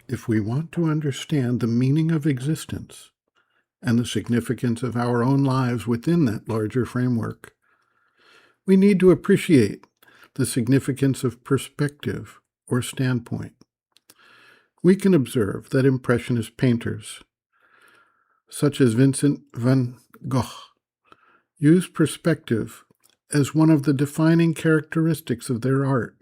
If we want to understand the meaning of existence and the significance of our own lives within that larger framework, we need to appreciate the significance of perspective or standpoint. We can observe that Impressionist painters, such as Vincent van Gogh, use perspective as one of the defining characteristics of their art.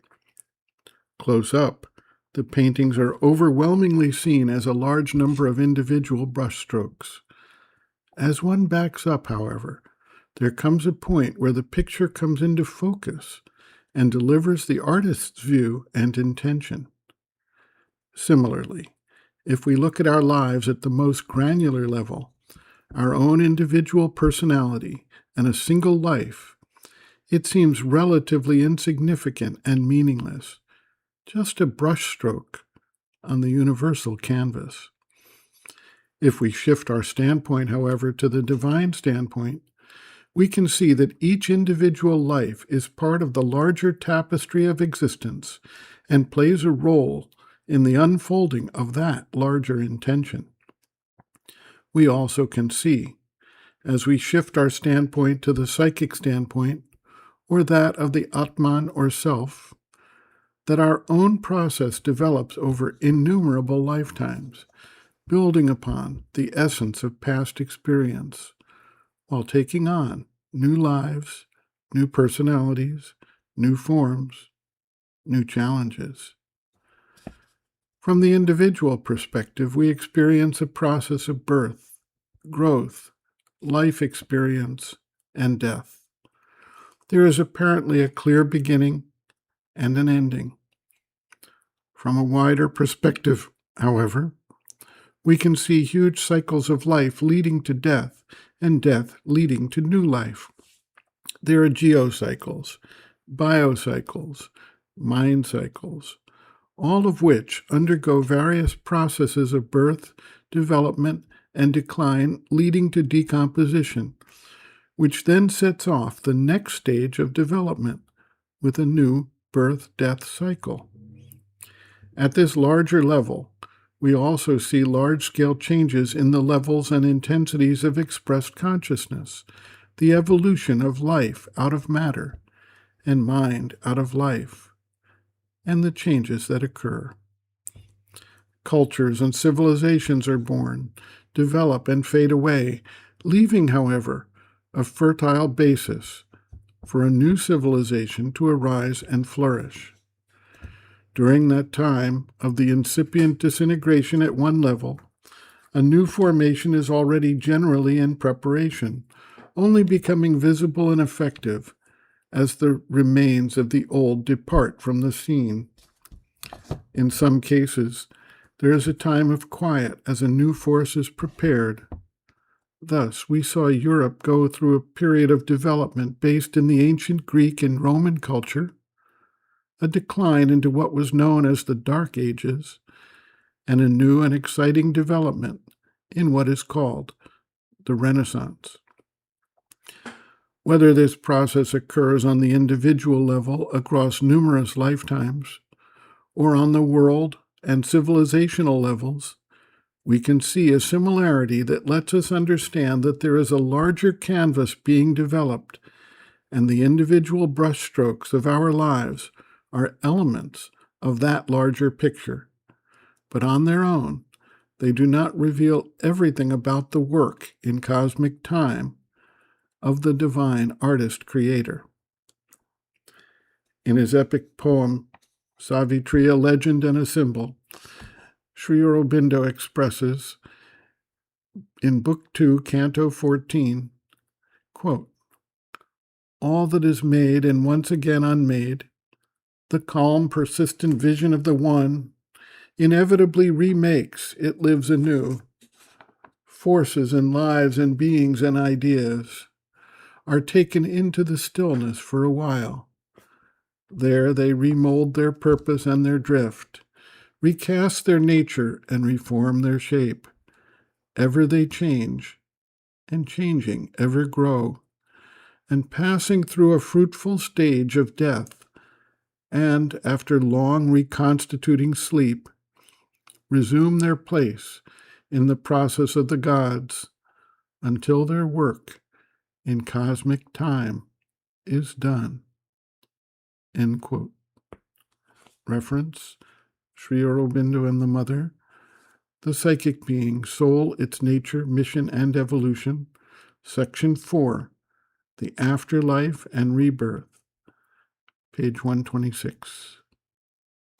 Close up, the paintings are overwhelmingly seen as a large number of individual brushstrokes. As one backs up, however, there comes a point where the picture comes into focus and delivers the artist's view and intention. Similarly, if we look at our lives at the most granular level, our own individual personality and a single life, it seems relatively insignificant and meaningless, just a brushstroke on the universal canvas. If we shift our standpoint, however, to the divine standpoint, we can see that each individual life is part of the larger tapestry of existence and plays a role in the unfolding of that larger intention. We also can see, as we shift our standpoint to the psychic standpoint, or that of the Atman or self, that our own process develops over innumerable lifetimes, building upon the essence of past experience, while taking on new lives, new personalities, new forms, new challenges. From the individual perspective, we experience a process of birth, growth, life experience, and death. There is apparently a clear beginning and an ending. From a wider perspective, however, we can see huge cycles of life leading to death and death leading to new life. There are geocycles, biocycles, mind cycles, all of which undergo various processes of birth, development, and decline leading to decomposition, which then sets off the next stage of development with a new birth-death cycle. At this larger level, we also see large-scale changes in the levels and intensities of expressed consciousness, the evolution of life out of matter and mind out of life, and the changes that occur. Cultures and civilizations are born, develop, and fade away, leaving, however, a fertile basis for a new civilization to arise and flourish. During that time of the incipient disintegration at one level, a new formation is already generally in preparation, only becoming visible and effective as the remains of the old depart from the scene. In some cases, there is a time of quiet as a new force is prepared. Thus, we saw Europe go through a period of development based in the ancient Greek and Roman culture, a decline into what was known as the Dark Ages, and a new and exciting development in what is called the Renaissance. Whether this process occurs on the individual level across numerous lifetimes, or on the world and civilizational levels, we can see a similarity that lets us understand that there is a larger canvas being developed, and the individual brushstrokes of our lives are elements of that larger picture. But on their own, they do not reveal everything about the work in cosmic time of the divine artist-creator. In his epic poem, Savitri, a Legend and a Symbol, Sri Aurobindo expresses in Book 2, Canto 14, quote, "All that is made and once again unmade, the calm, persistent vision of the One, inevitably remakes, it lives anew. Forces and lives and beings and ideas are taken into the stillness for a while. There they remold their purpose and their drift, recast their nature and reform their shape. Ever they change, and changing ever grow, and passing through a fruitful stage of death, and after long reconstituting sleep, resume their place in the process of the gods until their work in cosmic time is done. End quote. Reference, Sri Aurobindo and the Mother, The Psychic Being, Soul, Its Nature, Mission, and Evolution, Section 4, The Afterlife and Rebirth, page 126.